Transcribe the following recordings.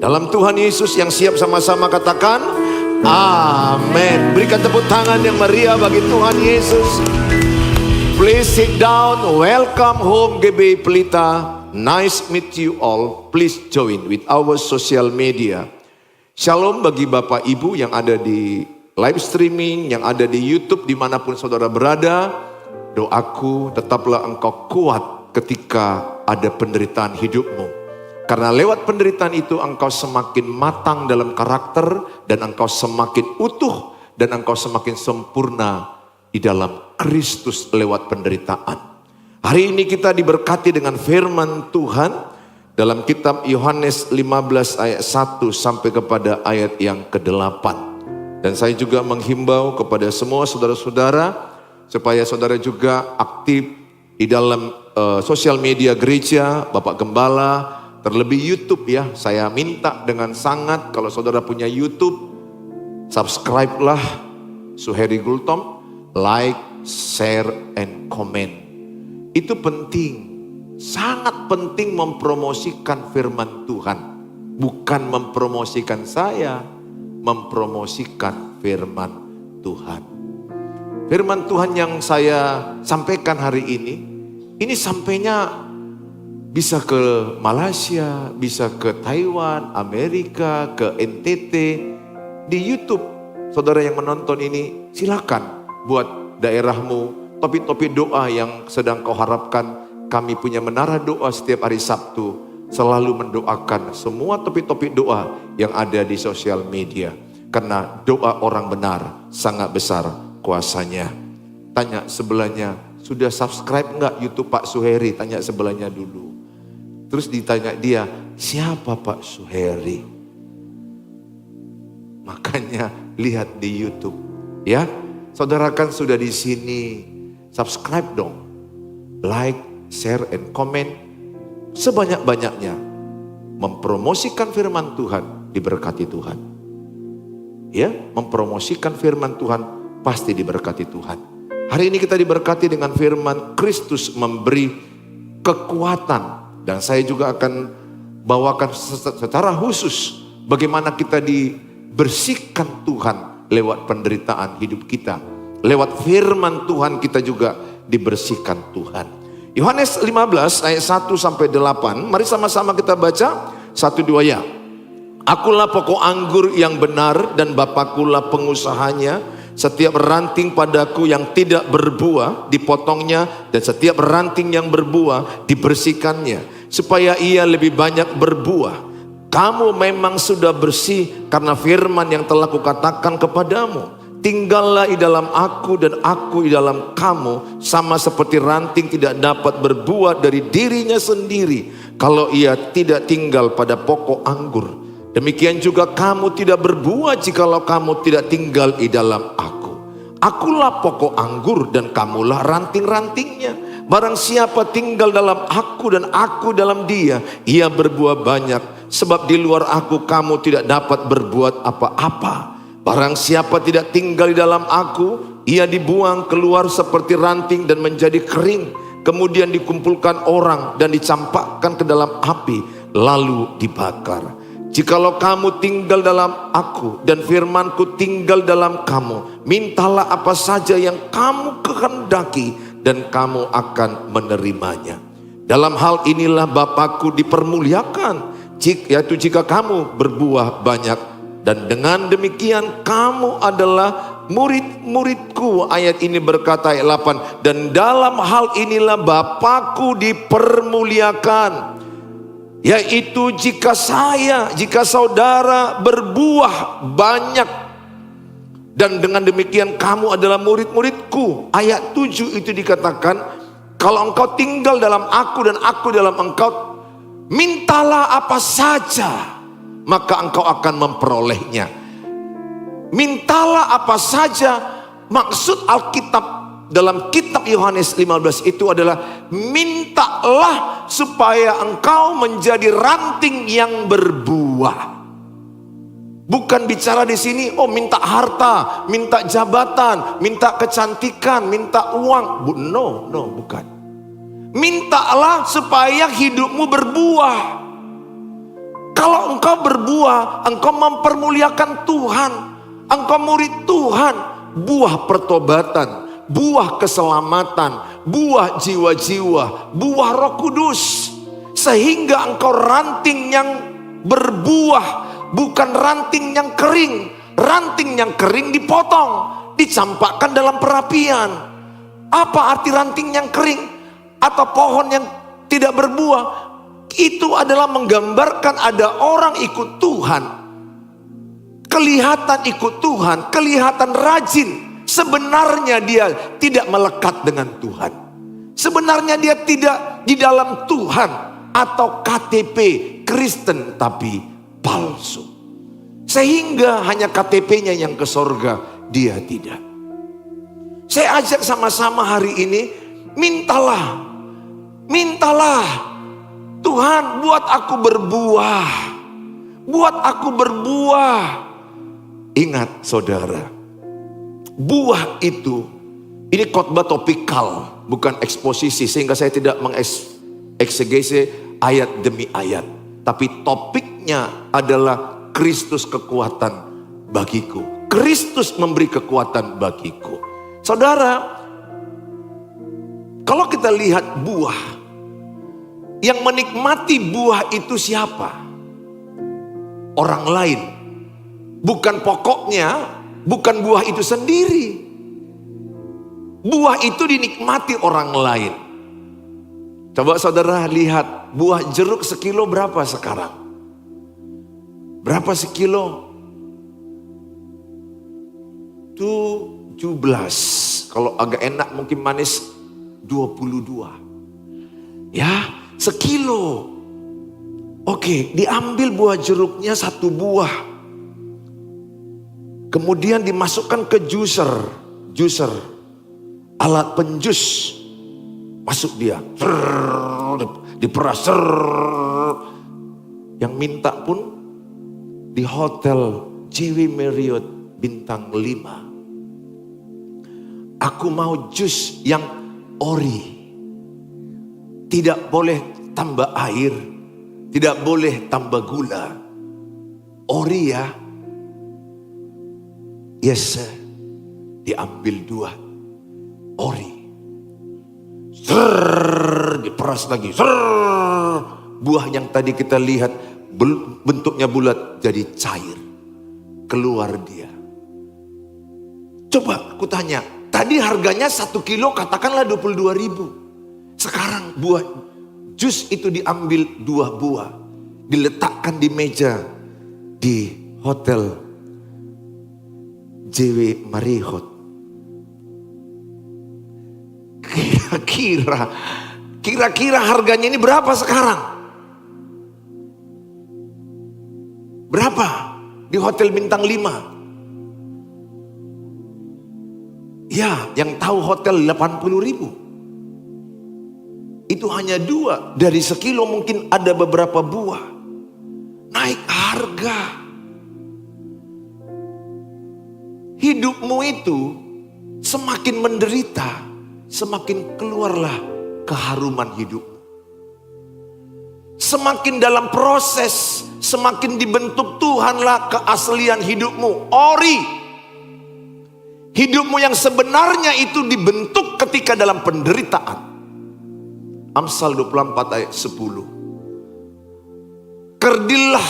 Dalam Tuhan Yesus yang siap sama-sama katakan amin. Berikan tepuk tangan yang meriah bagi Tuhan Yesus. Please sit down. Welcome home GBI Pelita. Nice meet you all. Please join with our social media. Shalom bagi Bapak Ibu yang ada di live streaming, yang ada di YouTube, dimanapun saudara berada. Doaku tetaplah engkau kuat ketika ada penderitaan hidupmu. Karena lewat penderitaan itu engkau semakin matang dalam karakter, dan engkau semakin utuh, dan engkau semakin sempurna di dalam Kristus lewat penderitaan. Hari ini kita diberkati dengan firman Tuhan dalam kitab Yohanes 15 ayat 1 sampai kepada ayat yang ke-8. Dan saya juga menghimbau kepada semua saudara-saudara supaya saudara juga aktif di dalam sosial media gereja, Bapak Gembala, terlebih YouTube ya. Saya minta dengan sangat kalau saudara punya YouTube, subscribe-lah Suheri Gultom, like, share, and comment. Itu penting, sangat penting mempromosikan firman Tuhan. Bukan mempromosikan saya, mempromosikan firman Tuhan. Firman Tuhan yang saya sampaikan hari ini sampainya bisa ke Malaysia, bisa ke Taiwan, Amerika, ke NTT. Di YouTube, saudara yang menonton ini, silakan buat daerahmu topik-topik doa yang sedang kau harapkan. Kami punya menara doa setiap hari Sabtu, selalu mendoakan semua topik-topik doa yang ada di sosial media. Karena doa orang benar sangat besar kuasanya. Tanya sebelahnya, sudah subscribe enggak YouTube Pak Suheri? Tanya sebelahnya dulu. Terus ditanya dia, siapa Pak Suheri? Makanya lihat di YouTube. Ya, saudara kan sudah di sini. Subscribe dong. Like, share, and comment. Sebanyak-banyaknya. Mempromosikan firman Tuhan, diberkati Tuhan. Ya, mempromosikan firman Tuhan, pasti diberkati Tuhan. Hari ini kita diberkati dengan firman Kristus memberi kekuatan. Dan saya juga akan bawakan secara khusus bagaimana kita dibersihkan Tuhan lewat penderitaan hidup kita. Lewat firman Tuhan kita juga dibersihkan Tuhan. Yohanes 15 ayat 1 sampai 8. Mari sama-sama kita baca 1-2 ya. Akulah pokok anggur yang benar dan Bapakulah pengusahanya. Setiap ranting padaku yang tidak berbuah dipotongnya, dan setiap ranting yang berbuah dibersihkannya, supaya ia lebih banyak berbuah. Kamu memang sudah bersih karena firman yang telah kukatakan kepadamu. Tinggallah di dalam aku dan aku di dalam kamu, sama seperti ranting tidak dapat berbuah dari dirinya sendiri kalau ia tidak tinggal pada pokok anggur. Demikian juga kamu tidak berbuah jikalau kamu tidak tinggal di dalam aku. Akulah pokok anggur dan kamulah ranting-rantingnya. Barang siapa tinggal dalam aku dan aku dalam dia, ia berbuah banyak. Sebab di luar aku kamu tidak dapat berbuat apa-apa. Barang siapa tidak tinggal di dalam aku, ia dibuang keluar seperti ranting dan menjadi kering. Kemudian dikumpulkan orang dan dicampakkan ke dalam api, lalu dibakar. Jikalau kamu tinggal dalam aku dan firmanku tinggal dalam kamu, mintalah apa saja yang kamu kehendaki dan kamu akan menerimanya. Dalam hal inilah Bapakku dipermuliakan, yaitu jika kamu berbuah banyak, dan dengan demikian kamu adalah murid-muridku. Ayat ini berkata ayat 8, dan dalam hal inilah Bapakku dipermuliakan, yaitu jika saudara berbuah banyak, dan dengan demikian kamu adalah murid-muridku. Ayat 7 itu dikatakan, kalau engkau tinggal dalam aku dan aku dalam engkau, mintalah apa saja, maka engkau akan memperolehnya. Mintalah apa saja, maksud Alkitab dalam kitab Yohanes 15 itu adalah mintalah supaya engkau menjadi ranting yang berbuah. Bukan bicara di sini, oh minta harta, minta jabatan, minta kecantikan, minta uang. No, bukan. Mintalah supaya hidupmu berbuah. Kalau engkau berbuah, engkau mempermuliakan Tuhan, engkau murid Tuhan, buah pertobatan, buah keselamatan, buah jiwa-jiwa, buah Roh Kudus. Sehingga engkau ranting yang berbuah, bukan ranting yang kering. Ranting yang kering dipotong, dicampakkan dalam perapian. Apa arti ranting yang kering atau pohon yang tidak berbuah? Itu adalah menggambarkan ada orang ikut Tuhan, kelihatan ikut Tuhan, kelihatan rajin. Sebenarnya dia tidak melekat dengan Tuhan. Sebenarnya dia tidak di dalam Tuhan, atau KTP Kristen tapi palsu. Sehingga hanya KTP-nya yang ke sorga, dia tidak. Saya ajak sama-sama hari ini, mintalah Tuhan, buat aku berbuah. Buat aku berbuah. Ingat saudara, buah itu, ini khotbah topikal, bukan eksposisi. Sehingga saya tidak mengeksegese ayat demi ayat. Tapi topiknya adalah Kristus kekuatan bagiku. Kristus memberi kekuatan bagiku. Saudara, kalau kita lihat buah, yang menikmati buah itu siapa? Orang lain. Bukan pokoknya, bukan buah itu sendiri. Buah itu dinikmati orang lain. Coba saudara lihat, buah jeruk sekilo berapa sekarang? Berapa sekilo? 17. Kalau agak enak mungkin manis 22. Ya, sekilo. Oke, diambil buah jeruknya satu buah. Kemudian dimasukkan ke juicer. Alat penjus. Masuk dia. Diperas. Yang minta pun di hotel JW Marriott bintang 5. Aku mau jus yang ori. Tidak boleh tambah air, tidak boleh tambah gula. Ori ya. Yes sir. Diambil 2. Ori. Diperas lagi. Buah yang tadi kita lihat bentuknya bulat jadi cair. Keluar dia. Coba aku tanya, tadi harganya 1 kilo katakanlah 22.000. Sekarang buah jus itu diambil 2 buah, diletakkan di meja di hotel JW Marriott. Kira-kira harganya ini berapa sekarang? Berapa di hotel bintang 5? Ya, yang tahu hotel 80.000. Itu hanya 2. Dari sekilo mungkin ada beberapa buah. Naik harga. Hidupmu itu semakin menderita, semakin keluarlah keharuman hidup. Semakin dalam proses, semakin dibentuk Tuhanlah keaslian hidupmu. Ori. Hidupmu yang sebenarnya itu dibentuk ketika dalam penderitaan. Amsal 24 ayat 10. Kerdillah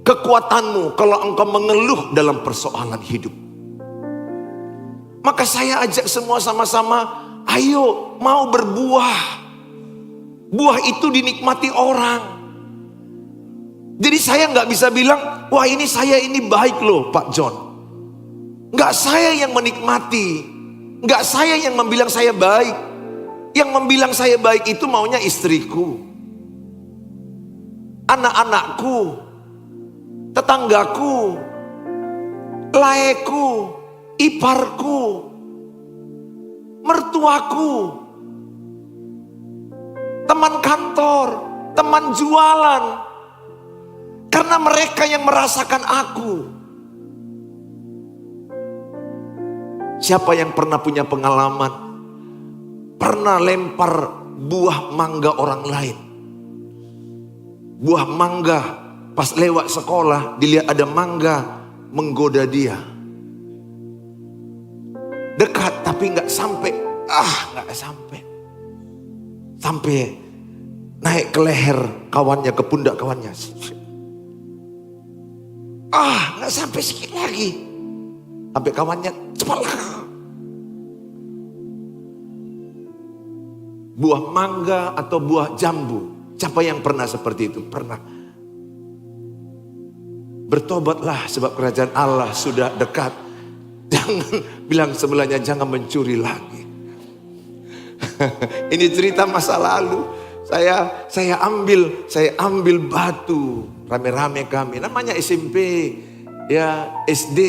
kekuatanmu kalau engkau mengeluh dalam persoalan hidup. Maka saya ajak semua sama-sama, ayo mau berbuah. Buah itu dinikmati orang. Jadi saya nggak bisa bilang, wah ini saya ini baik loh Pak John. Nggak saya yang menikmati. Nggak saya yang membilang saya baik. Yang membilang saya baik itu maunya istriku, anak-anakku, tetanggaku, laeku, iparku, mertuaku, teman kantor, teman jualan. Karena mereka yang merasakan aku. Siapa yang pernah punya pengalaman? Pernah lempar buah mangga orang lain. Buah mangga Pas lewat sekolah, dilihat ada mangga, menggoda dia. Dekat tapi nggak sampai, nggak sampai. Sampai naik ke leher kawannya, ke pundak kawannya. Nggak sampai sedikit lagi. Sampai kawannya, cepatlah. Buah mangga atau buah jambu. Siapa yang pernah seperti itu? Pernah. Bertobatlah sebab kerajaan Allah sudah dekat. Jangan bilang sebelahnya, jangan mencuri lagi. Ini cerita masa lalu. Saya ambil batu. Rame-rame kami. Namanya SMP. Ya, SD.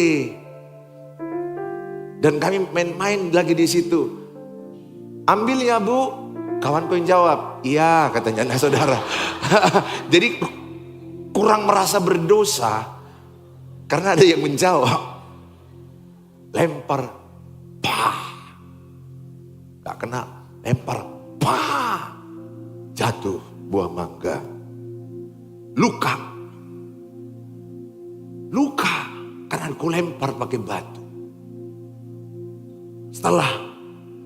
Dan kami main-main lagi di situ. Ambil ya Bu. Kawanku yang jawab, iya katanya. Nah saudara, jadi kurang merasa berdosa karena ada yang menjawab. Lempar, gak kena, lempar, jatuh buah mangga. Luka karena aku lempar pakai batu. Setelah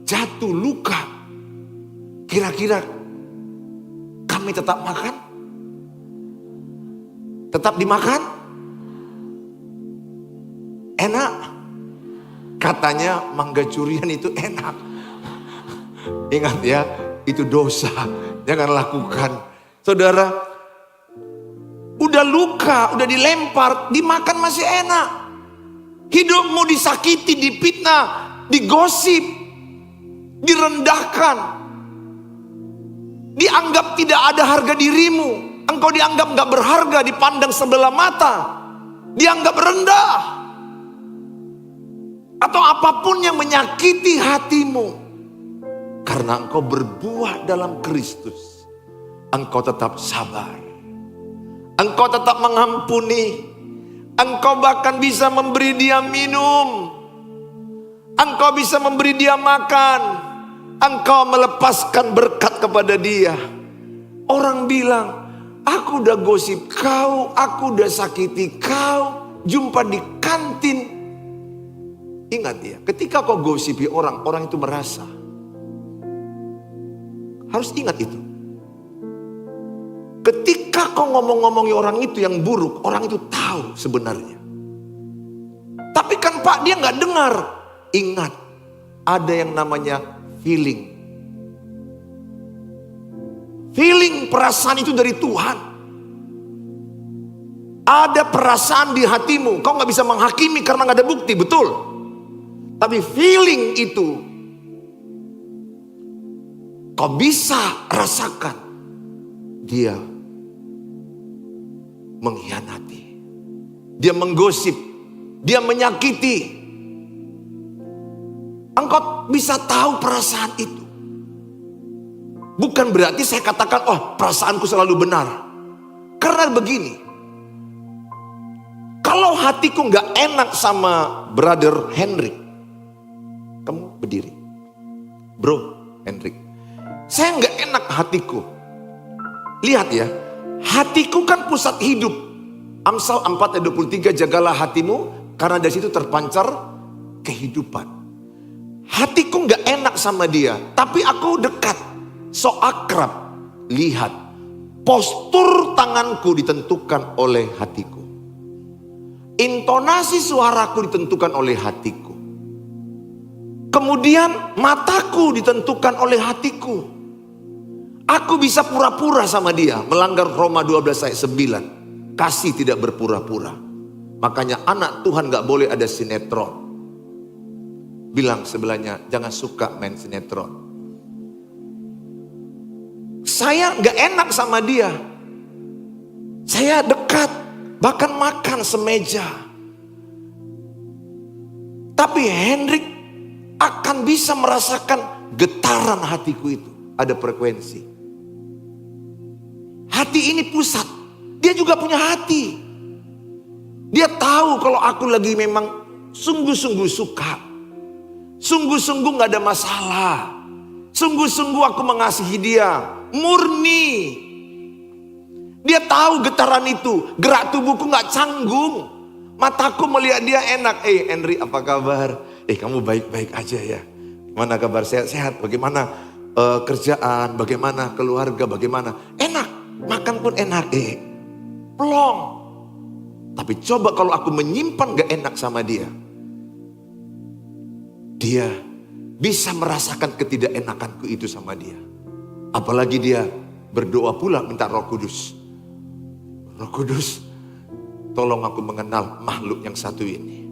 jatuh luka, kira-kira kami tetap makan? Tetap dimakan? Enak? Katanya mangga curian itu enak. Ingat ya, itu dosa. Jangan lakukan. Saudara, udah luka, udah dilempar, dimakan masih enak. Hidupmu disakiti, difitnah, digosip, direndahkan. Dianggap tidak ada harga dirimu. Engkau dianggap gak berharga, dipandang sebelah mata. Dianggap rendah. Atau apapun yang menyakiti hatimu. Karena engkau berbuah dalam Kristus. Engkau tetap sabar. Engkau tetap mengampuni. Engkau bahkan bisa memberi dia minum. Engkau bisa memberi dia makan. Engkau melepaskan berkat kepada dia. Orang bilang, aku udah gosip kau, aku udah sakiti kau, jumpa di kantin. Ingat ya, ketika kau gosipi orang, orang itu merasa. Harus ingat itu. Ketika kau ngomong-ngomongi orang itu yang buruk, orang itu tahu sebenarnya. Tapi kan Pak, dia gak dengar. Ingat, ada yang namanya feeling. Feeling, perasaan itu dari Tuhan. Ada perasaan di hatimu. Kau gak bisa menghakimi karena gak ada bukti, betul. Tapi feeling itu kau bisa rasakan. Dia mengkhianati. Dia menggosip. Dia menyakiti. Engkau bisa tahu perasaan itu. Bukan berarti saya katakan, perasaanku selalu benar. Karena begini. Kalau hatiku gak enak sama Brother Hendrik. Kamu berdiri. Bro Hendrik. Saya gak enak hatiku. Lihat ya. Hatiku kan pusat hidup. Amsal 4 ayat 23, jagalah hatimu. Karena dari situ terpancar kehidupan. Hatiku gak enak sama dia. Tapi aku dekat. So akrab. Lihat. Postur tanganku ditentukan oleh hatiku. Intonasi suaraku ditentukan oleh hatiku. Kemudian mataku ditentukan oleh hatiku. Aku bisa pura-pura sama dia. Melanggar Roma 12 ayat 9. Kasih tidak berpura-pura. Makanya anak Tuhan gak boleh ada sinetron. Bilang sebelahnya, jangan suka main sinetron. Saya gak enak sama dia. Saya dekat, bahkan makan semeja. Tapi Hendrik akan bisa merasakan getaran hatiku itu. Ada frekuensi. Hati ini pusat. Dia juga punya hati. Dia tahu kalau aku lagi memang sungguh-sungguh suka. Sungguh-sungguh gak ada masalah. Sungguh-sungguh aku mengasihi dia. Murni. Dia tahu getaran itu. Gerak tubuhku gak canggung. Mataku melihat dia enak. Henry apa kabar? Kamu baik-baik aja ya. Gimana kabar? Sehat-sehat? Bagaimana kerjaan? Bagaimana keluarga? Bagaimana? Enak. Makan pun enak. Plong. Tapi coba kalau aku menyimpan gak enak sama dia. Dia bisa merasakan ketidakenakanku itu sama dia. Apalagi dia berdoa pula minta Roh Kudus. Roh Kudus, tolong aku mengenal makhluk yang satu ini.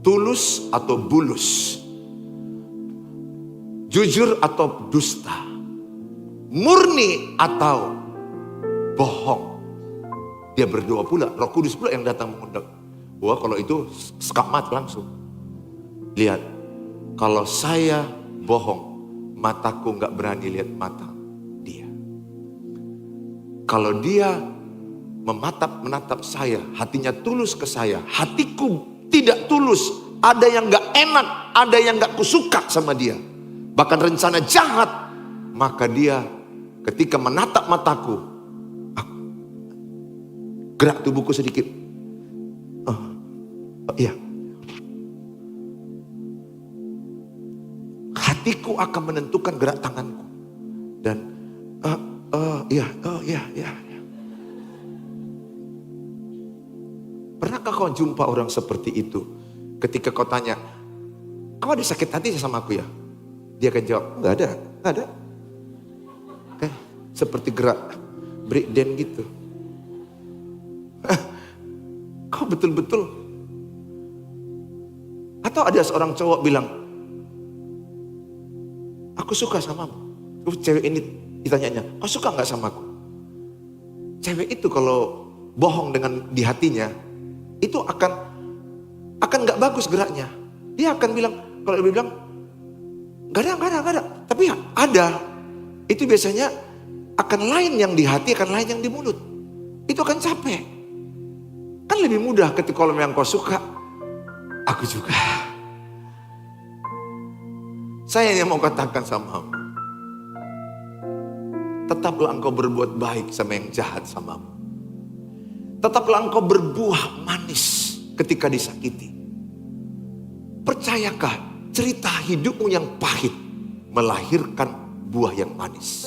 Tulus atau bulus. Jujur atau dusta. Murni atau bohong. Dia berdoa pula, Roh Kudus pula yang datang mengundang. Wah, kalau itu skamat langsung. Lihat, kalau saya bohong, mataku gak berani lihat mata dia. Kalau dia menatap saya, hatinya tulus ke saya, hatiku tidak tulus, ada yang gak enak, ada yang gak kusuka sama dia, bahkan rencana jahat, maka dia ketika menatap mataku, gerak tubuhku sedikit, iya, hatiku akan menentukan gerak tanganku. Dan iya. Pernahkah kau jumpa orang seperti itu? Ketika kau tanya, kau ada sakit hati sama aku ya? Dia akan jawab, enggak ada. Seperti gerak breakdance gitu. Kau betul-betul. Atau ada seorang cowok bilang, aku suka samamu. Cewek ini ditanyanya, kau suka gak sama aku? Cewek itu kalau bohong dengan di hatinya, itu akan gak bagus geraknya. Dia akan bilang, kalau dia bilang, gak ada. Tapi ada. Itu biasanya akan lain yang di hati, akan lain yang di mulut. Itu akan capek. Kan lebih mudah ketika kalau yang kau suka, aku juga. Saya yang mau katakan sama kamu, tetaplah engkau berbuat baik sama yang jahat samamu. Tetaplah engkau berbuah manis ketika disakiti. Percayakah cerita hidupmu yang pahit melahirkan buah yang manis?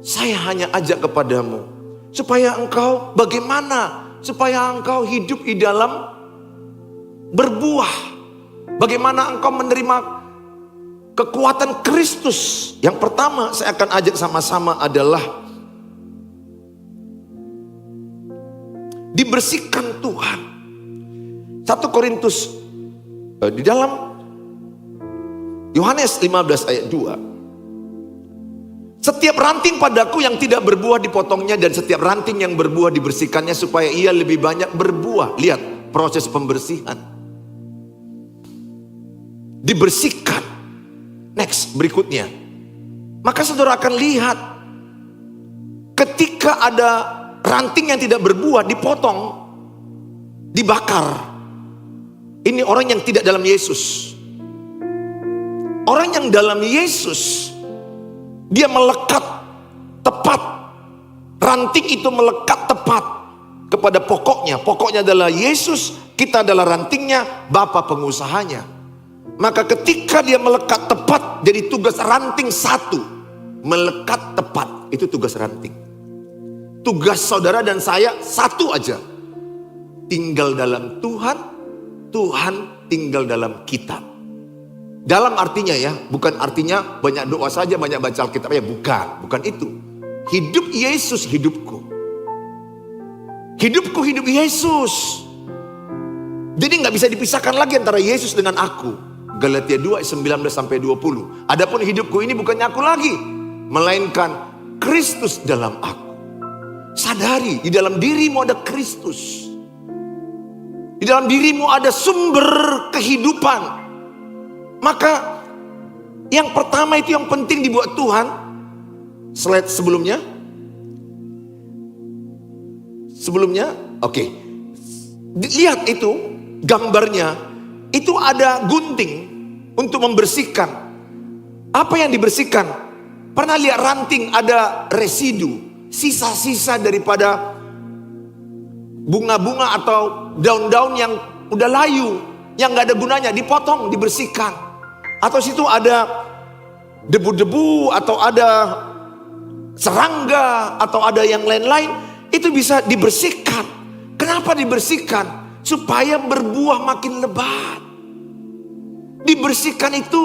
Saya hanya ajak kepadamu supaya engkau bagaimana? Supaya engkau hidup di dalam berbuah. Bagaimana engkau menerima kekuatan Kristus? Yang pertama saya akan ajak sama-sama adalah dibersihkan Tuhan. 1 Korintus di dalam Yohanes 15 ayat 2. Setiap ranting padaku yang tidak berbuah dipotongnya, dan setiap ranting yang berbuah dibersihkannya supaya ia lebih banyak berbuah. Lihat proses pembersihan. Dibersihkan. Next, berikutnya. Maka saudara akan lihat ketika ada ranting yang tidak berbuah dipotong, dibakar. Ini orang yang tidak dalam Yesus. Orang yang dalam Yesus, dia melekat tepat. Ranting itu melekat tepat kepada pokoknya. Pokoknya adalah Yesus, kita adalah rantingnya, Bapa pengusahanya. Maka ketika dia melekat tepat, jadi tugas ranting satu. Melekat tepat, itu tugas ranting. Tugas saudara dan saya satu aja. Tinggal dalam Tuhan, Tuhan tinggal dalam kita. Dalam artinya ya, bukan artinya banyak doa saja, banyak baca Alkitab ya, bukan itu. Hidup Yesus hidupku. Hidupku hidup Yesus. Jadi gak bisa dipisahkan lagi antara Yesus dengan aku. Galatia 2 19-20. Adapun hidupku ini bukannya aku lagi, melainkan Kristus dalam aku. Sadari, di dalam dirimu ada Kristus. Di dalam dirimu ada sumber kehidupan. Maka yang pertama itu yang penting dibuat Tuhan. Slide sebelumnya. Oke. Lihat itu gambarnya. Itu ada gunting untuk membersihkan. Apa yang dibersihkan? Pernah lihat ranting ada residu, sisa-sisa daripada bunga-bunga atau daun-daun yang udah layu, yang gak ada gunanya, dipotong, dibersihkan. Atau situ ada debu-debu, atau ada serangga, atau ada yang lain-lain, itu bisa dibersihkan. Kenapa dibersihkan? Supaya berbuah makin lebat. Dibersihkan itu,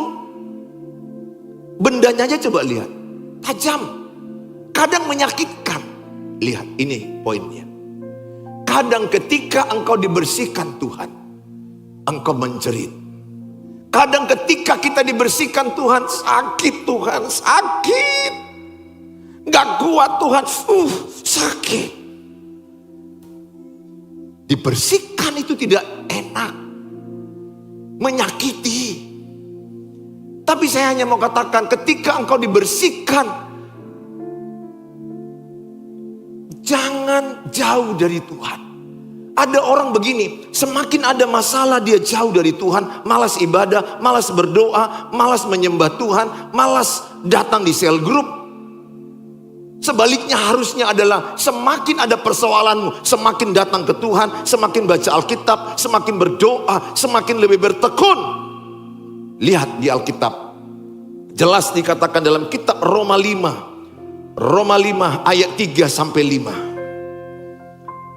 bendanya aja coba lihat, tajam, kadang menyakitkan. Lihat, ini poinnya. Kadang ketika engkau dibersihkan Tuhan, engkau menjerit. Kadang ketika kita dibersihkan Tuhan, sakit Tuhan, sakit. Gak kuat Tuhan, sakit. Dibersihkan itu tidak enak, menyakiti. Tapi saya hanya mau katakan, ketika engkau dibersihkan, jangan jauh dari Tuhan. Ada orang begini, semakin ada masalah dia jauh dari Tuhan, malas ibadah, malas berdoa, malas menyembah Tuhan, malas datang di sel grup. Sebaliknya harusnya adalah semakin ada persoalanmu, semakin datang ke Tuhan, semakin baca Alkitab, semakin berdoa, semakin lebih bertekun. Lihat di Alkitab, jelas dikatakan dalam kitab Roma 5 ayat 3 sampai 5.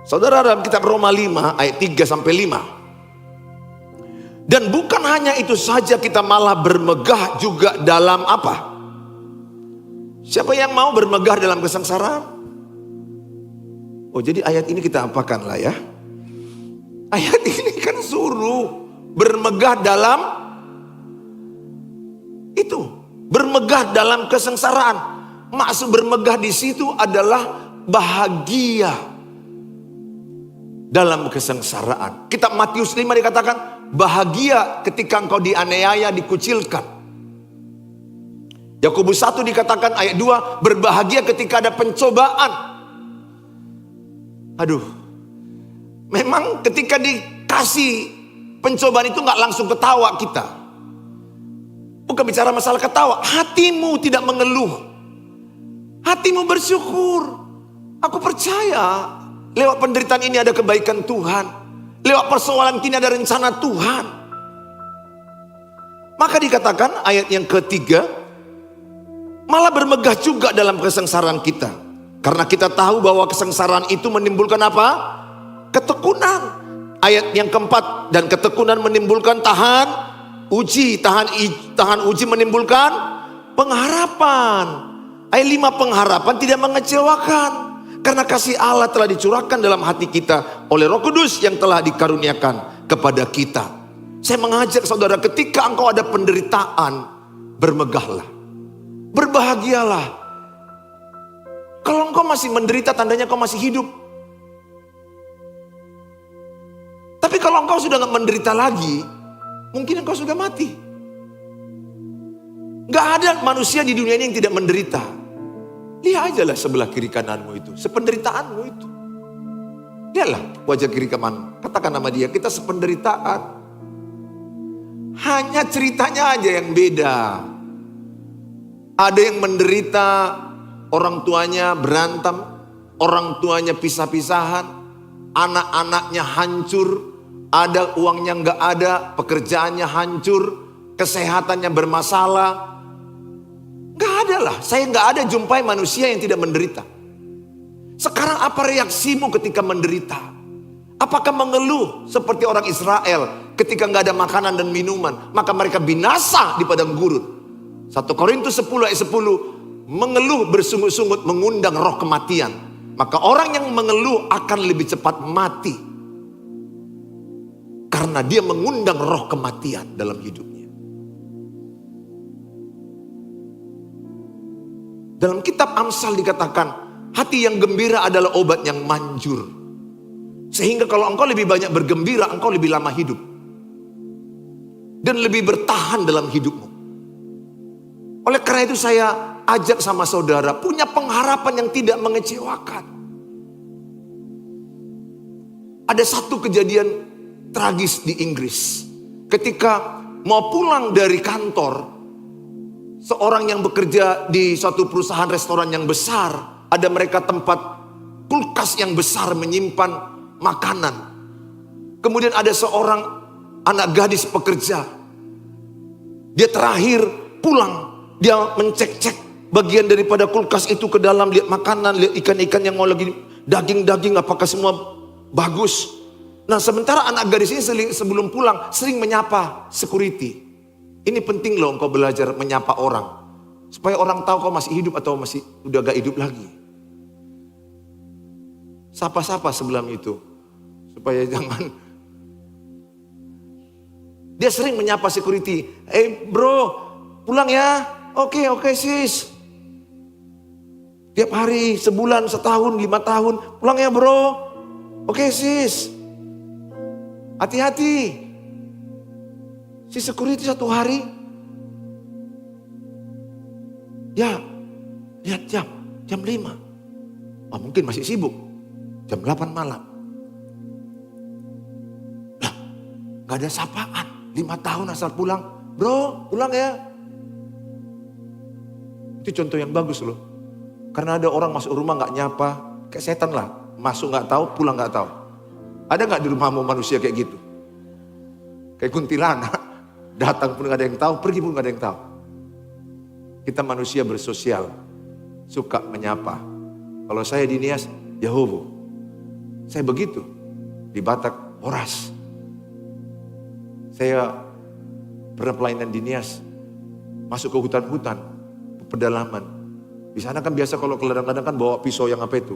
Saudara, dalam kitab Roma 5 ayat 3 sampai 5. Dan bukan hanya itu saja, kita malah bermegah juga dalam apa? Siapa yang mau bermegah dalam kesengsaraan? Oh, jadi ayat ini kita apakan lah ya. Ayat ini kan suruh bermegah dalam itu, bermegah dalam kesengsaraan. Maksud bermegah di situ adalah bahagia dalam kesengsaraan. Kitab Matius 5 dikatakan, bahagia ketika engkau dianiaya, dikucilkan. Yakobus 1 dikatakan ayat 2, berbahagia ketika ada pencobaan. Aduh, memang ketika dikasih pencobaan itu gak langsung ketawa kita. Bukan bicara masalah ketawa, hatimu tidak mengeluh, hatimu bersyukur. Aku percaya lewat penderitaan ini ada kebaikan Tuhan, lewat persoalan ini ada rencana Tuhan. Maka dikatakan ayat yang ketiga, malah bermegah juga dalam kesengsaraan kita, karena kita tahu bahwa kesengsaraan itu menimbulkan apa? Ketekunan. Ayat yang keempat, dan ketekunan menimbulkan tahan uji, tahan uji menimbulkan pengharapan. Ayat 5, pengharapan tidak mengecewakan, karena kasih Allah telah dicurahkan dalam hati kita oleh Roh Kudus yang telah dikaruniakan kepada kita. Saya mengajak saudara, ketika engkau ada penderitaan, bermegahlah, berbahagialah. Kalau engkau masih menderita, tandanya engkau masih hidup. Tapi kalau engkau sudah gak menderita lagi, mungkin engkau sudah mati. Gak ada manusia di dunia ini yang tidak menderita. Lihat aja lah sebelah kiri kananmu itu, sependeritaanmu itu. Lihatlah wajah kiri kanan, katakan nama dia, kita sependeritaan. Hanya ceritanya aja yang beda. Ada yang menderita, orang tuanya berantem, orang tuanya pisah-pisahan, anak-anaknya hancur, ada uangnya gak ada, pekerjaannya hancur, kesehatannya bermasalah. Gak ada lah, saya gak ada jumpai manusia yang tidak menderita. Sekarang apa reaksimu ketika menderita? Apakah mengeluh seperti orang Israel ketika gak ada makanan dan minuman, maka mereka binasa di padang gurun? 1 Korintus 10 ayat 10, mengeluh bersungut-sungut mengundang roh kematian. Maka orang yang mengeluh akan lebih cepat mati, karena dia mengundang roh kematian dalam hidupnya. Dalam kitab Amsal dikatakan, hati yang gembira adalah obat yang manjur. Sehingga kalau engkau lebih banyak bergembira, engkau lebih lama hidup. Dan lebih bertahan dalam hidupmu. Oleh karena itu saya ajak sama saudara, punya pengharapan yang tidak mengecewakan. Ada satu kejadian tragis di Inggris. Ketika mau pulang dari kantor, seorang yang bekerja di suatu perusahaan restoran yang besar, ada mereka tempat kulkas yang besar menyimpan makanan. Kemudian ada seorang anak gadis pekerja, dia terakhir pulang, dia mencek-cek bagian daripada kulkas itu ke dalam, lihat makanan, lihat ikan-ikan yang mau lagi, daging-daging apakah semua bagus. Nah sementara anak gadis ini sebelum pulang sering menyapa security. Ini penting loh engkau belajar menyapa orang. Supaya orang tahu kau masih hidup atau masih udah gak hidup lagi. Sapa-sapa sebelum itu. Supaya jangan. Dia sering menyapa security. Bro, pulang ya. Oke sis. Tiap hari, sebulan, setahun, 5 tahun. Pulang ya bro. Oke sis. Hati-hati. Si security satu hari, ya lihat jam 5. Oh, mungkin masih sibuk. Jam 8 malam. Lah, gak ada sapaan. 5 tahun asal pulang. Bro, pulang ya. Itu contoh yang bagus loh. Karena ada orang masuk rumah gak nyapa. Kayak setan lah. Masuk gak tahu, pulang gak tahu. Ada gak di rumahmu manusia kayak gitu? Kayak kuntilanak. Datang pun gak ada yang tahu, pergi pun gak ada yang tahu. Kita manusia bersosial, suka menyapa. Kalau saya di Nias, Yahowo. Saya begitu. Di Batak, Horas. Saya pernah pelayanan di Nias, masuk ke hutan-hutan, ke pedalaman. Di sana kan biasa kalau kadang-kadang kan bawa pisau yang apa itu,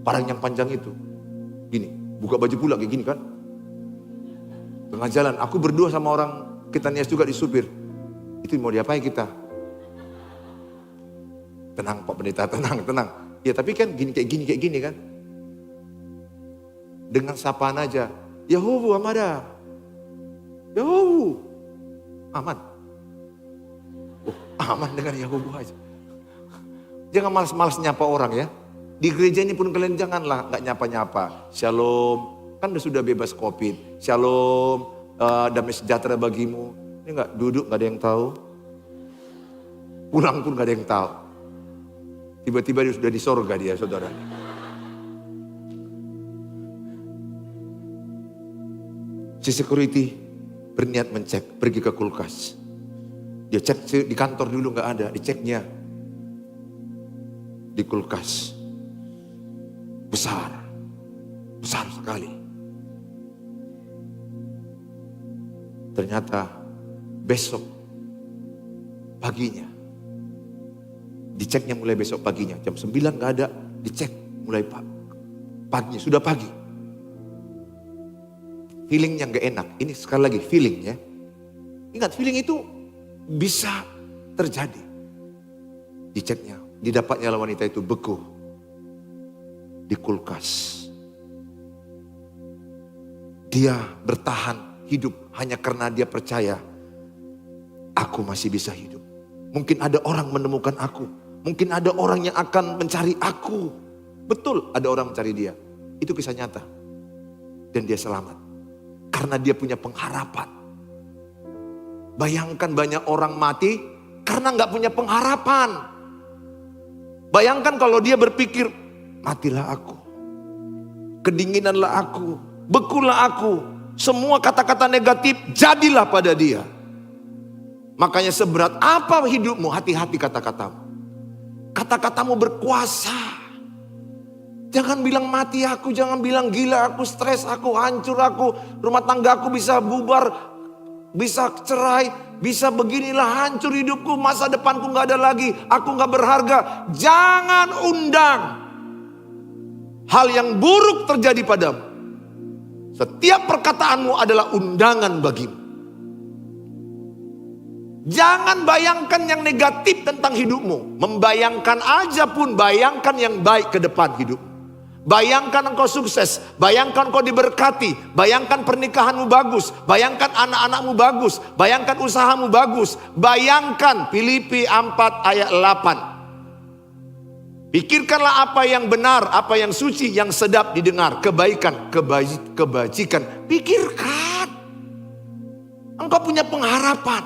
parang yang panjang itu. Gini, buka baju pula kayak gini kan. Tengah jalan, aku berdua sama orang kita Nias juga di supir. Itu mau diapain kita? Tenang Pak Pendeta, tenang. Ya tapi kan gini kayak gini kan. Dengan sapaan aja. Yahowo Amada. Yahowo. Aman. Oh, aman dengan Yahowo aja. Jangan malas-malas nyapa orang ya. Di gereja ini pun kalian janganlah gak nyapa-nyapa. Shalom. Kan sudah bebas COVID. Shalom. Damai sejahtera bagimu. Ini gak duduk gak ada yang tahu. Pulang pun gak ada yang tahu. Tiba-tiba dia sudah di sorga dia saudara. Si security berniat mencek, pergi ke kulkas. Dia cek di kantor dulu gak ada, diceknya. Di kulkas. Besar sekali. Ternyata besok paginya, diceknya mulai besok paginya, jam 9 gak ada, dicek mulai paginya, sudah pagi. Feelingnya gak enak, ini sekali lagi feeling ya. Ingat feeling itu bisa terjadi. Diceknya, didapatnya wanita itu beku di kulkas. Dia bertahan hidup hanya karena dia percaya aku masih bisa hidup. Mungkin ada orang menemukan aku. Mungkin ada orang yang akan mencari aku. Betul ada orang mencari dia. Itu kisah nyata. Dan dia selamat. Karena dia punya pengharapan. Bayangkan banyak orang mati karena gak punya pengharapan. Bayangkan kalau dia berpikir, matilah aku. Kedinginanlah aku. Bekulah aku. Semua kata-kata negatif jadilah pada dia. Makanya seberat apa hidupmu, hati-hati kata-katamu. Kata-katamu berkuasa. Jangan bilang mati aku, jangan bilang gila aku, stres aku, hancur aku, rumah tangga aku bisa bubar, bisa cerai, bisa beginilah hancur hidupku, masa depanku gak ada lagi, aku gak berharga. Jangan undang hal yang buruk terjadi padamu. Setiap perkataanmu adalah undangan bagimu. Jangan bayangkan yang negatif tentang hidupmu. Membayangkan aja pun, bayangkan yang baik ke depan hidup. Bayangkan engkau sukses, bayangkan engkau diberkati, bayangkan pernikahanmu bagus, bayangkan anak-anakmu bagus, bayangkan usahamu bagus. Bayangkan Filipi 4 ayat 8. Pikirkanlah apa yang benar, apa yang suci, yang sedap didengar. Kebaikan, kebajikan. Pikirkan. Engkau punya pengharapan.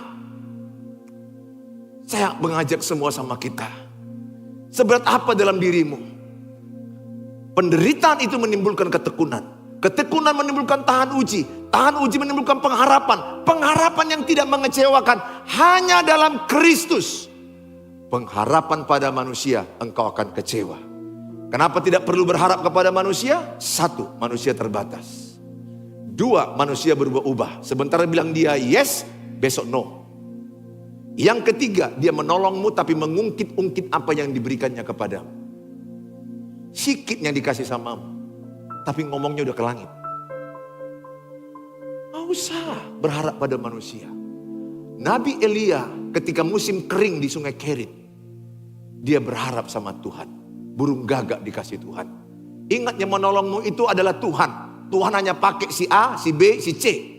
Saya mengajak semua sama kita. Seberat apa dalam dirimu? Penderitaan itu menimbulkan ketekunan. Ketekunan menimbulkan tahan uji. Tahan uji menimbulkan pengharapan. Pengharapan yang tidak mengecewakan. Hanya dalam Kristus. Pengharapan pada manusia, engkau akan kecewa. Kenapa tidak perlu berharap kepada manusia? Satu, manusia terbatas. Dua, manusia berubah-ubah. Sebentar bilang dia yes, besok no. Yang ketiga, dia menolongmu tapi mengungkit-ungkit apa yang diberikannya kepadamu. Sikit yang dikasih samamu, tapi ngomongnya udah ke langit. Nggak usah berharap pada manusia. Nabi Elia ketika musim kering di sungai Kerit, dia berharap sama Tuhan. Burung gagak dikasih Tuhan. Ingat, yang menolongmu itu adalah Tuhan. Tuhan hanya pakai si A, si B, si C.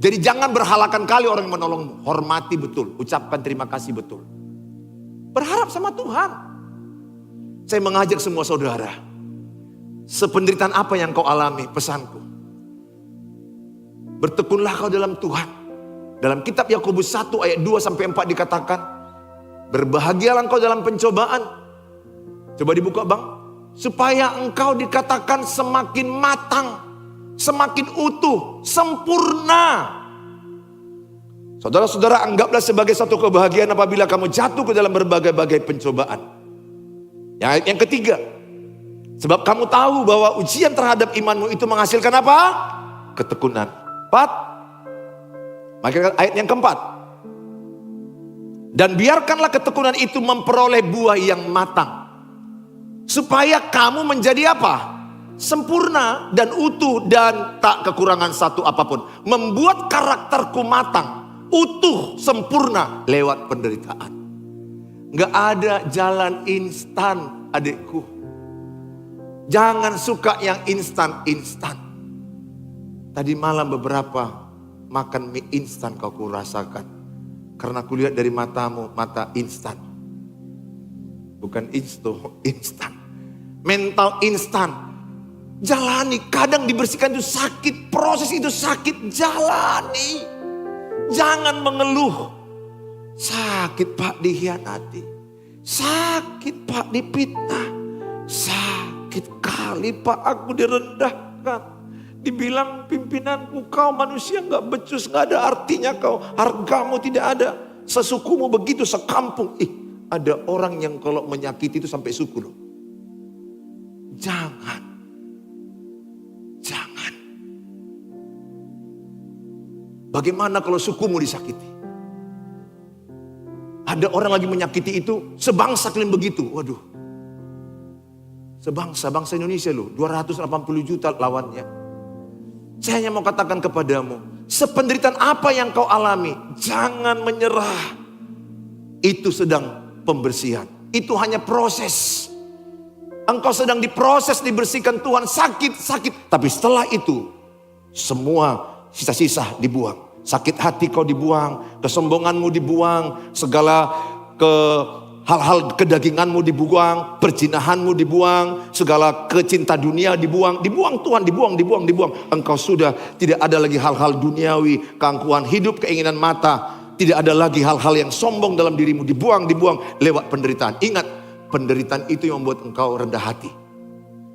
Jadi jangan berhalakan kali orang yang menolongmu. Hormati betul, ucapkan terima kasih betul. Berharap sama Tuhan. Saya mengajak semua saudara. Sependeritaan apa yang kau alami, pesanku. Bertekunlah kau dalam Tuhan. Dalam kitab Yakobus 1 ayat 2-4 dikatakan, berbahagialah engkau dalam pencobaan. Coba dibuka bang. Supaya engkau dikatakan semakin matang, semakin utuh, sempurna. Saudara-saudara, anggaplah sebagai satu kebahagiaan apabila kamu jatuh ke dalam berbagai-bagai pencobaan. Yang ketiga, sebab kamu tahu bahwa ujian terhadap imanmu itu menghasilkan apa? Ketekunan. 4. Maka ayat yang keempat. Dan biarkanlah ketekunan itu memperoleh buah yang matang. Supaya kamu menjadi apa? Sempurna dan utuh dan tak kekurangan satu apapun. Membuat karakterku matang, utuh, sempurna lewat penderitaan. Gak ada jalan instan, adikku. Jangan suka yang instan-instan. Tadi malam beberapa makan mie instan kau kurasakan. Karena kulihat dari matamu, mata instan. Bukan instan. Mental instan. Jalani, kadang dibersihkan itu sakit. Proses itu sakit, jalani. Jangan mengeluh. Sakit Pak dikhianati. Sakit Pak dipitnah. Sakit kali Pak aku direndahkan. Dibilang pimpinanku, kau manusia gak becus, gak ada artinya kau. Hargamu tidak ada. Sesukumu begitu, sekampung. Ada orang yang kalau menyakiti itu sampai suku loh. Jangan. Bagaimana kalau sukumu disakiti? Ada orang lagi menyakiti itu, sebangsa kalian begitu. Waduh. Bangsa Indonesia loh, 280 juta lawannya. Saya hanya mau katakan kepadamu, sependeritaan apa yang kau alami, jangan menyerah. Itu sedang pembersihan. Itu hanya proses. Engkau sedang diproses, dibersihkan Tuhan, sakit. Tapi setelah itu, semua sisa-sisa dibuang. Sakit hati kau dibuang, kesombonganmu dibuang, segala hal-hal kedaginganmu dibuang, perzinahanmu dibuang, segala kecinta dunia dibuang. Dibuang Tuhan, dibuang. Engkau sudah tidak ada lagi hal-hal duniawi, keangkuhan hidup, keinginan mata. Tidak ada lagi hal-hal yang sombong dalam dirimu, dibuang lewat penderitaan. Ingat, penderitaan itu yang membuat engkau rendah hati.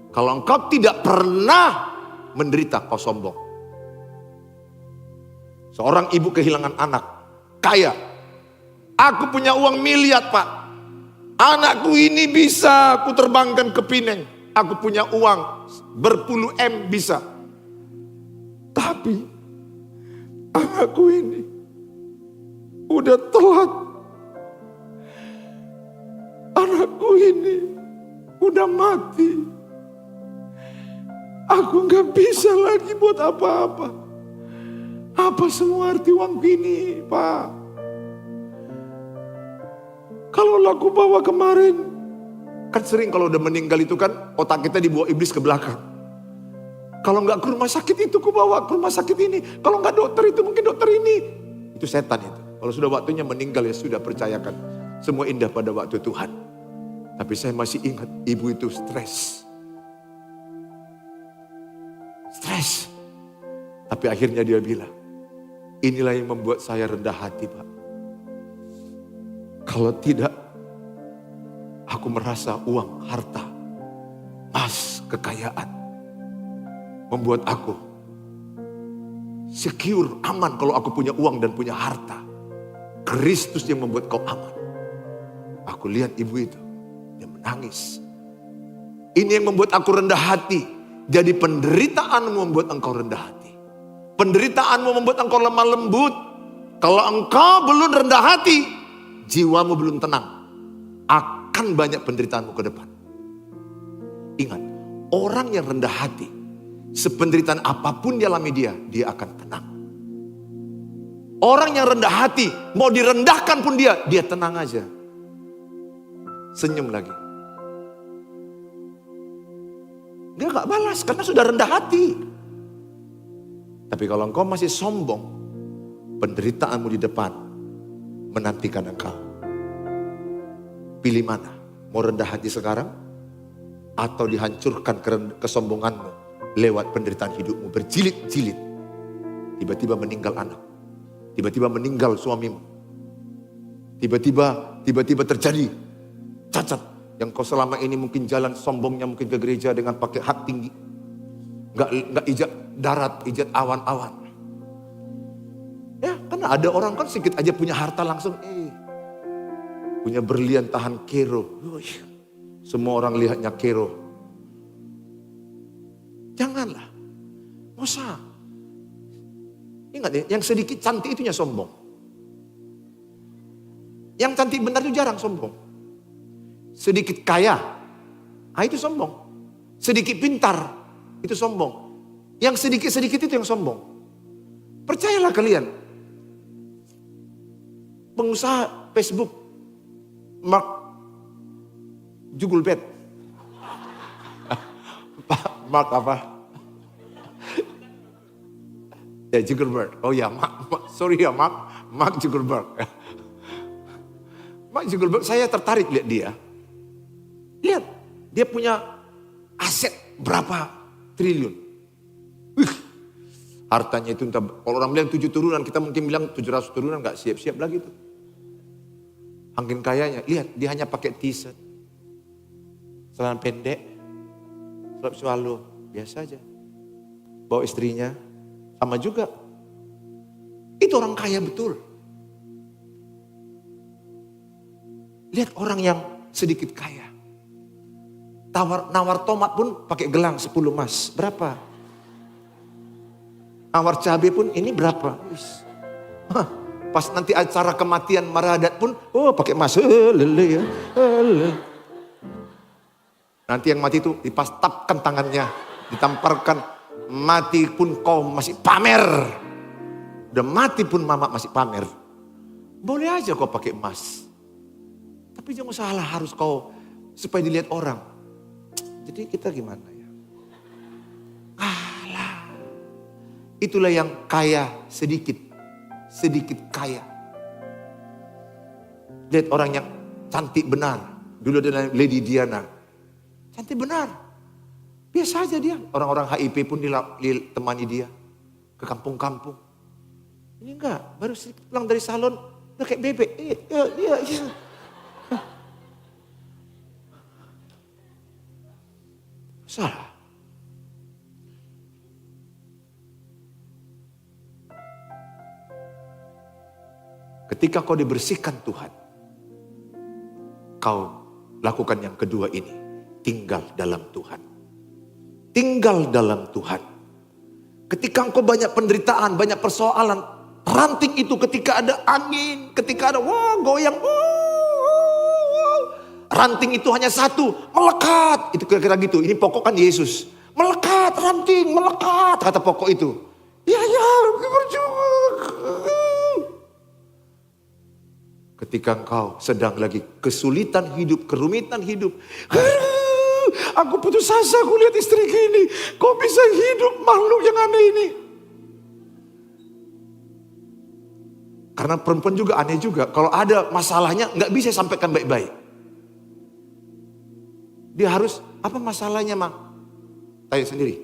Kalau engkau tidak pernah menderita, kau sombong. Seorang ibu kehilangan anak, kaya. Aku punya uang miliar Pak. Anakku ini bisa aku terbangkan ke Pineng. Aku punya uang berpuluh M bisa. Tapi anakku ini udah telat. Anakku ini udah mati. Aku gak bisa lagi buat apa-apa. Apa semua arti uang ini, Pak? Kalau aku bawa kemarin, kan sering kalau udah meninggal itu kan otak kita dibawa iblis ke belakang. Kalau nggak ke rumah sakit itu ku bawa ke rumah sakit ini. Kalau nggak dokter itu mungkin dokter ini. Itu setan itu. Kalau sudah waktunya meninggal ya sudah, percayakan. Semua indah pada waktu Tuhan. Tapi saya masih ingat ibu itu stres. Tapi akhirnya dia bilang, inilah yang membuat saya rendah hati Pak. Kalau tidak, aku merasa uang, harta, emas, kekayaan membuat aku secure, aman kalau aku punya uang dan punya harta. Kristus yang membuat kau aman. Aku lihat ibu itu, dia menangis. Ini yang membuat aku rendah hati. Jadi penderitaanmu membuat engkau rendah hati. Penderitaanmu membuat engkau lemah lembut. Kalau engkau belum rendah hati, jiwamu belum tenang. Akan banyak penderitaanmu ke depan. Ingat, orang yang rendah hati, sependeritaan apapun dialami dia akan tenang. Orang yang rendah hati, mau direndahkan pun dia tenang aja. Senyum lagi. Dia gak balas karena sudah rendah hati. Tapi kalau engkau masih sombong, penderitaanmu di depan menantikan engkau. Pilih mana? Mau rendah hati sekarang? Atau dihancurkan kesombonganmu lewat penderitaan hidupmu berjilid-jilid. Tiba-tiba meninggal anak. Tiba-tiba meninggal suamimu. Tiba-tiba terjadi cacat. Yang kau selama ini mungkin jalan sombongnya mungkin ke gereja dengan pakai hak tinggi. Nggak ijat darat, ijat awan-awan. Ya, karena ada orang kan sedikit aja punya harta langsung, punya berlian tahan kero. Semua orang lihatnya kero. Janganlah. Masa? Ingat ya, yang sedikit cantik itunya sombong. Yang cantik benar itu jarang sombong. Sedikit kaya, itu sombong. Sedikit pintar, itu sombong. Yang sedikit-sedikit itu yang sombong. Percayalah kalian. Pengusaha Facebook, Mark Zuckerberg. Mark apa? Ya Zuckerberg. Oh ya, sorry ya Mark Zuckerberg. Mark Zuckerberg, saya tertarik lihat dia. Lihat, dia punya aset berapa triliun. Hartanya itu entah, kalau orang bilang 7 turunan, kita mungkin bilang 700 turunan, gak siap-siap lagi tuh. Angkin kayanya, lihat dia hanya pakai t-shirt, celana pendek, selop swallow, biasa aja. Bawa istrinya, sama juga. Itu orang kaya betul. Lihat orang yang sedikit kaya. Nawar tomat pun pakai gelang 10 emas. Berapa? Nawar cabai pun ini berapa? Pas nanti acara kematian maradat pun, pakai emas. Ya. Nanti yang mati itu dipastapkan tangannya, ditamparkan. Mati pun kau masih pamer. Udah mati pun mama masih pamer. Boleh aja kau pakai emas. Tapi jangan salah harus kau supaya dilihat orang. Jadi kita gimana ya? Alah. Itulah yang kaya sedikit. Sedikit kaya. Lihat orang yang cantik benar. Dulu ada Lady Diana. Cantik benar. Biasa aja dia. Orang-orang HIP pun ditemani dia. Ke kampung-kampung. Ini enggak. Baru sedikit pulang dari salon. Udah kayak bebek. Iya. Salah. Ketika kau dibersihkan Tuhan, kau lakukan yang kedua ini. Tinggal dalam Tuhan. Tinggal dalam Tuhan. Ketika engkau banyak penderitaan, banyak persoalan, ranting itu ketika ada angin, ketika ada goyang, ranting itu hanya satu, melekat. Itu kira-kira gitu. Ini pokok kan Yesus. Melekat, ranting, melekat. Kata pokok itu. Ya, berjuang. Ketika engkau sedang lagi kesulitan hidup, kerumitan hidup. Aku putus asa, aku lihat istri gini. Kok bisa hidup makhluk yang aneh ini? Karena perempuan juga aneh juga. Kalau ada masalahnya gak bisa sampaikan baik-baik. Dia harus, apa masalahnya Mak? Tanya sendiri.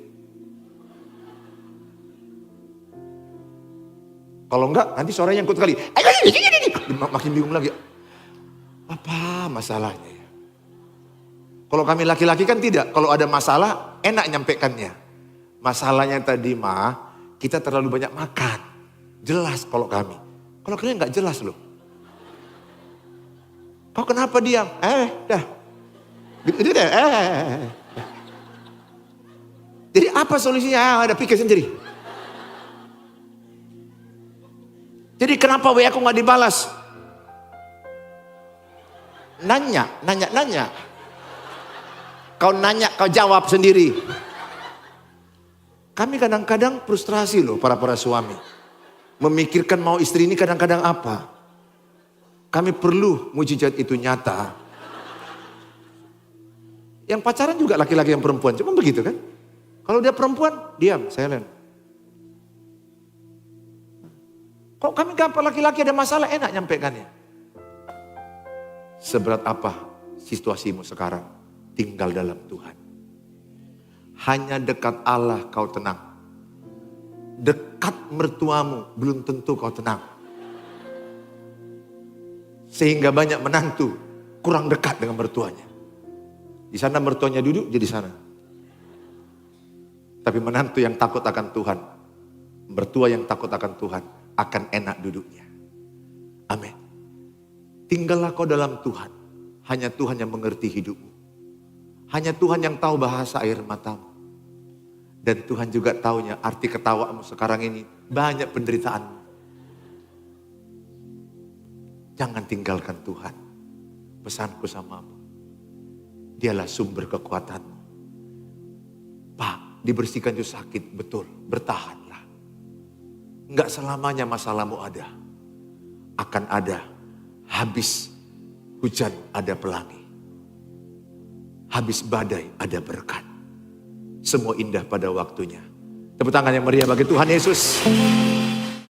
Kalau enggak, nanti suaranya yang kuat kali. Makin bingung lagi. Apa masalahnya ya? Kalau kami laki-laki kan tidak. Kalau ada masalah enak nyampaikannya. Masalahnya tadi mah kita terlalu banyak makan. Jelas kalau kami. Kalau kalian nggak jelas loh. Kau kenapa diam? Dah. Gitu deh. Jadi apa solusinya? Ada pikir sendiri. Jadi kenapa WA aku nggak dibalas? Nanya. Kau nanya, kau jawab sendiri. Kami kadang-kadang frustrasi loh para suami. Memikirkan mau istri ini kadang-kadang apa. Kami perlu mujizat itu nyata. Yang pacaran juga laki-laki yang perempuan. Cuma begitu kan. Kalau dia perempuan, diam, silent. Kok kami gampang laki-laki ada masalah enak nyampaikannya. Seberat apa situasimu sekarang? Tinggal dalam Tuhan. Hanya dekat Allah kau tenang. Dekat mertuamu belum tentu kau tenang. Sehingga banyak menantu kurang dekat dengan mertuanya. Di sana mertuanya duduk, jadi sana. Tapi menantu yang takut akan Tuhan, mertua yang takut akan Tuhan, akan enak duduknya. Amin. Tinggallah kau dalam Tuhan. Hanya Tuhan yang mengerti hidupmu. Hanya Tuhan yang tahu bahasa air matamu. Dan Tuhan juga tahunya arti ketawamu sekarang ini. Banyak penderitaanmu. Jangan tinggalkan Tuhan. Pesanku samamu. Dialah sumber kekuatanmu. Pak, dibersihkan itu sakit, betul. Bertahanlah. Enggak selamanya masalahmu ada. Akan ada. Habis hujan ada pelangi. Habis badai ada berkat. Semua indah pada waktunya. Tepuk tangan yang meriah bagi Tuhan Yesus.